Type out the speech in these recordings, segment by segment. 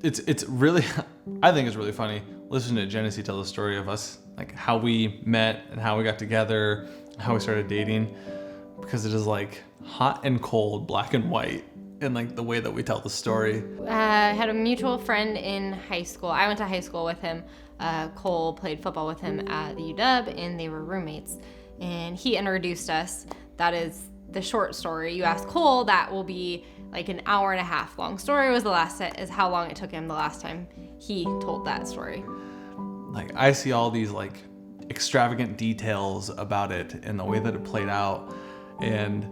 it's really, I think it's really funny listening to Genasee tell the story of us, like how we met and how we got together, how we started dating, because it is like hot and cold, black and white, in like the way that we tell the story. I had a mutual friend in high school. I went to high school with him. Cole played football with him at the UW, and they were roommates. And he introduced us. That is the short story. You ask Cole, that will be like an hour and a half long story. Is how long it took him the last time he told that story. Like I see all these like extravagant details about it and the way that it played out, and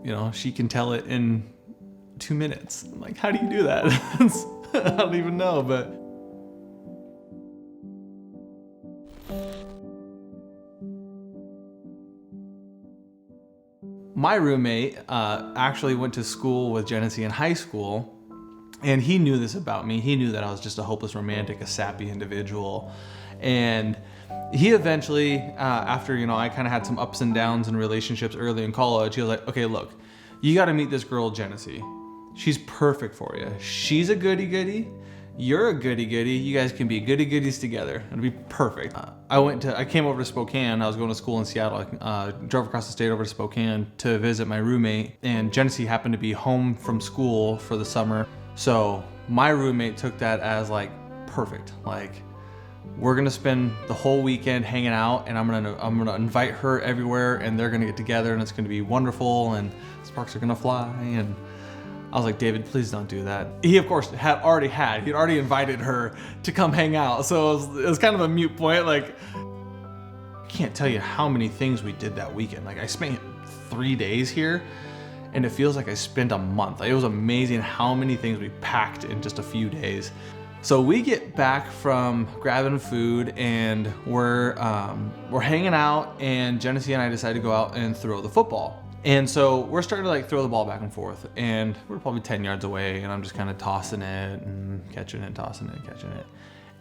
you know, she can tell it in 2 minutes. I'm like, how do you do that? I don't even know, but my roommate actually went to school with Genasee in high school, and he knew this about me. He knew that I was just a hopeless romantic, a sappy individual. And he eventually, after, you know, I kind of had some ups and downs in relationships early in college, he was like, okay, look, you got to meet this girl, Genasee. She's perfect for you. She's a goody-goody. You're a goody-goody. You guys can be goody-goodies together. It'll be perfect. I came over to Spokane. I was going to school in Seattle. I drove across the state over to Spokane to visit my roommate, and Genasee happened to be home from school for the summer. So my roommate took that as like perfect. Like, we're gonna spend the whole weekend hanging out, and I'm gonna invite her everywhere, and they're gonna get together, and it's gonna be wonderful, and sparks are gonna fly. And I was like, David, please don't do that. He, of course, he'd already invited her to come hang out. So it was kind of a moot point. Like, I can't tell you how many things we did that weekend. Like, I spent 3 days here, and it feels like I spent a month. Like, it was amazing how many things we packed in just a few days. So we get back from grabbing food, and we're hanging out, and Genasee and I decided to go out and throw the football. And so we're starting to like throw the ball back and forth, and we're probably 10 yards away, and I'm just kind of tossing it and catching it, tossing it, catching it.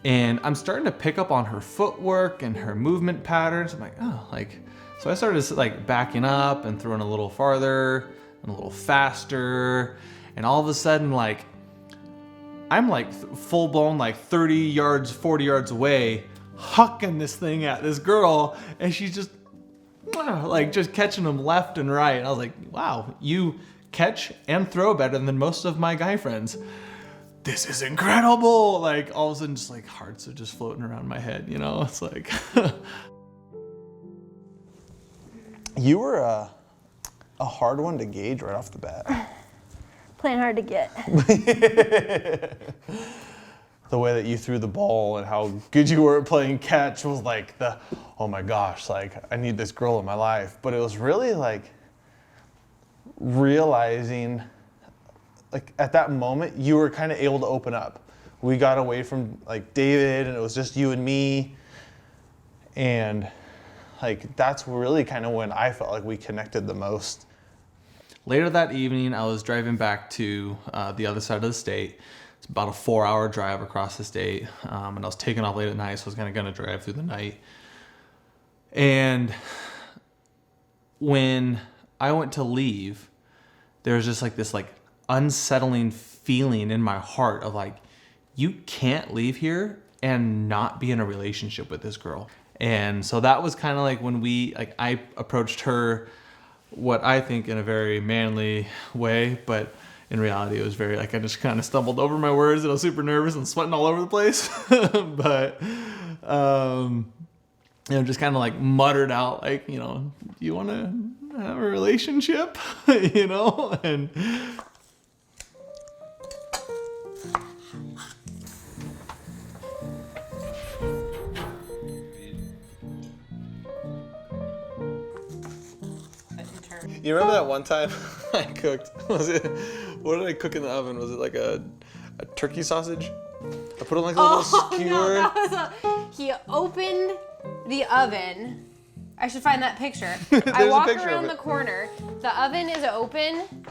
And I'm starting to pick up on her footwork and her movement patterns. I'm like, oh, like, so I started like backing up and throwing a little farther and a little faster. And all of a sudden, like, I'm like full blown, like 30 yards, 40 yards away, hucking this thing at this girl, and she's just like just catching them left and right. And I was like, wow, you catch and throw better than most of my guy friends. This is incredible. Like, all of a sudden, just like hearts are just floating around my head, you know? It's like you were a hard one to gauge right off the bat. Playing hard to get. The way that you threw the ball and how good you were at playing catch was like oh my gosh, like, I need this girl in my life. But it was really like realizing, like, at that moment, you were kind of able to open up. We got away from like David, and it was just you and me. And like, that's really kind of when I felt like we connected the most. Later that evening, I was driving back to the other side of the state. It's about a 4-hour drive across the state, and I was taking off late at night, so I was kind of going to drive through the night. And when I went to leave, there was just like this like unsettling feeling in my heart of like, you can't leave here and not be in a relationship with this girl. And so that was kind of like when I approached her, what I think in a very manly way, but in reality, it was very like I just kind of stumbled over my words, and I was super nervous and sweating all over the place. But you know, just kind of like muttered out like, you know, do you want to have a relationship? You know, and You remember that one time I cooked? What did I cook in the oven? Was it like a turkey sausage? I put it on like a little skewer. No, he opened the oven. I should find that picture. I walk around the corner. The oven is open,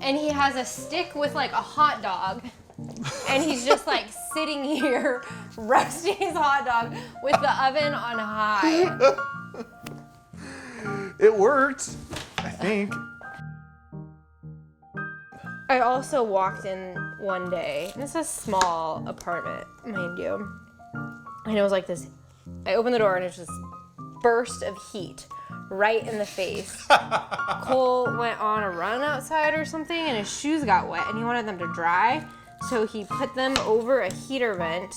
and he has a stick with like a hot dog, and he's just like sitting here roasting his hot dog with the oven on high. It worked, I think. I also walked in one day, and it's a small apartment, mind you. And it was like this, I opened the door and it was this burst of heat right in the face. Cole went on a run outside or something and his shoes got wet and he wanted them to dry. So he put them over a heater vent,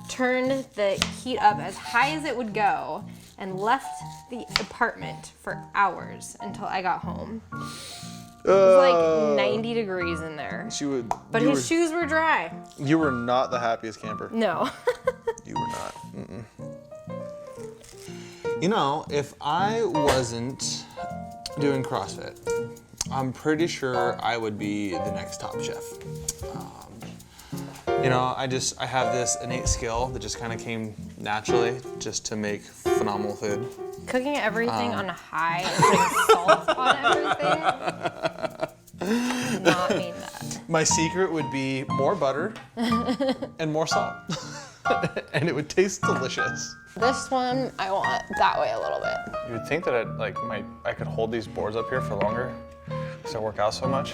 turned the heat up as high as it would go, and left the apartment for hours until I got home. It was like 90 degrees in there. But his shoes were dry. You were not the happiest camper. No. You were not. You know, if I wasn't doing CrossFit, I'm pretty sure I would be the next top chef. You know, I have this innate skill that just kind of came naturally just to make phenomenal food. Cooking everything on high and putting salt on everything does not mean that. My secret would be more butter and more salt. And it would taste delicious. This one, I want that way a little bit. You would think that I could hold these boards up here for longer because I work out so much.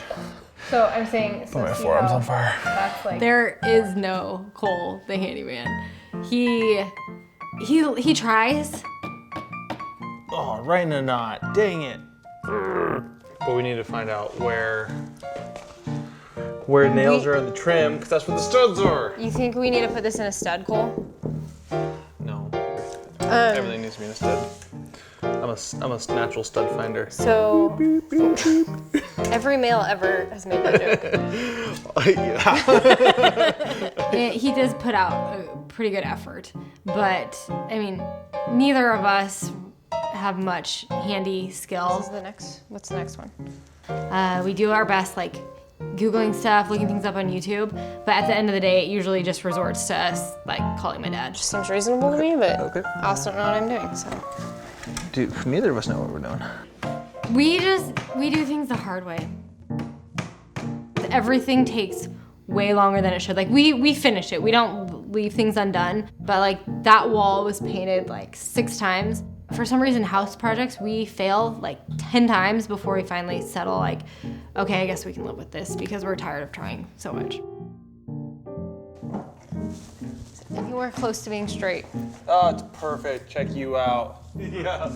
So I'm saying, so My forearm's on fire. That's like, there is no Cole, the handyman. He tries. Oh, right in a knot. Dang it. But we need to find out where nails are in the trim, because that's where the studs are. You think we need to put this in a stud, Cole? No. Everything needs to be in a stud. I'm a natural stud finder. So, every male ever has made that joke. He does put out a pretty good effort, but I mean, neither of us have much handy skills. What's the next one? We do our best, like Googling stuff, looking things up on YouTube, but at the end of the day, it usually just resorts to us, like calling my dad. Just seems reasonable to me, but I also don't know what I'm doing, so. Dude, neither of us know what we're doing. We do things the hard way. Everything takes way longer than it should. Like we finish it. We don't leave things undone. But like that wall was painted like 6 times. For some reason, house projects, we fail like 10 times before we finally settle like, okay, I guess we can live with this because we're tired of trying so much. Anywhere close to being straight. Oh, it's perfect. Check you out. Yeah.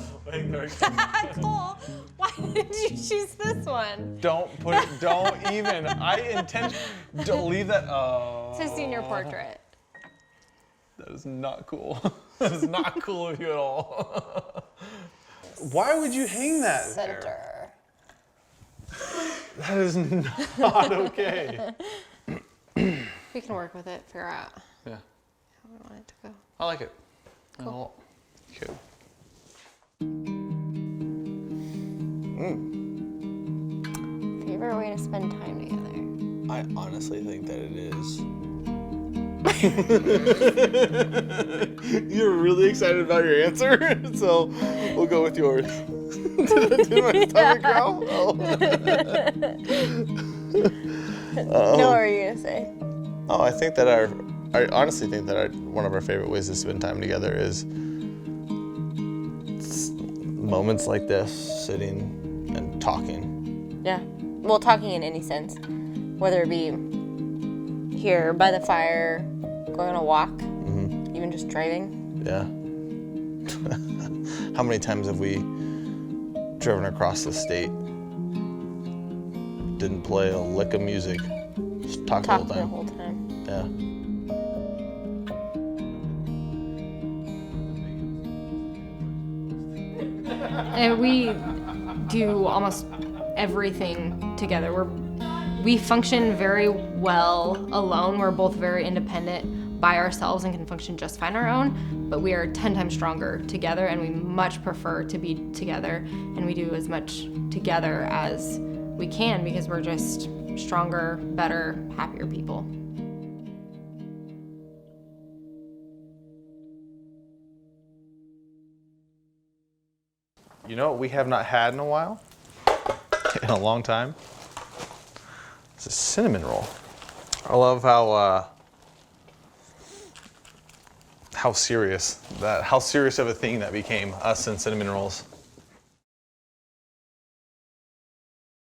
Cool. Why did you choose this one? Don't even. Don't leave that. It's a senior portrait. That is not cool. That is not cool of you at all. Why would you hang that Center. there? That is not okay. We can work with it, figure out Yeah. how we want it to go. I like it. Cool. Good. Favorite way to spend time together? I honestly think that it is. You're really excited about your answer, so we'll go with yours. Did my stomach growl? Oh. No, what are you gonna say? Oh, I honestly think that one of our favorite ways to spend time together is moments like this, sitting and talking. Yeah. Well, talking in any sense, whether it be here by the fire, going on a walk, even just driving. Yeah. How many times have we driven across the state, didn't play a lick of music, just talked the whole time? Yeah. And we do almost everything together. We function very well alone. We're both very independent by ourselves and can function just fine on our own, but we are 10 times stronger together, and we much prefer to be together, and we do as much together as we can because we're just stronger, better, happier people. You know what we have not had in a while? In a long time? It's a cinnamon roll. I love how serious of a thing that became, us and cinnamon rolls.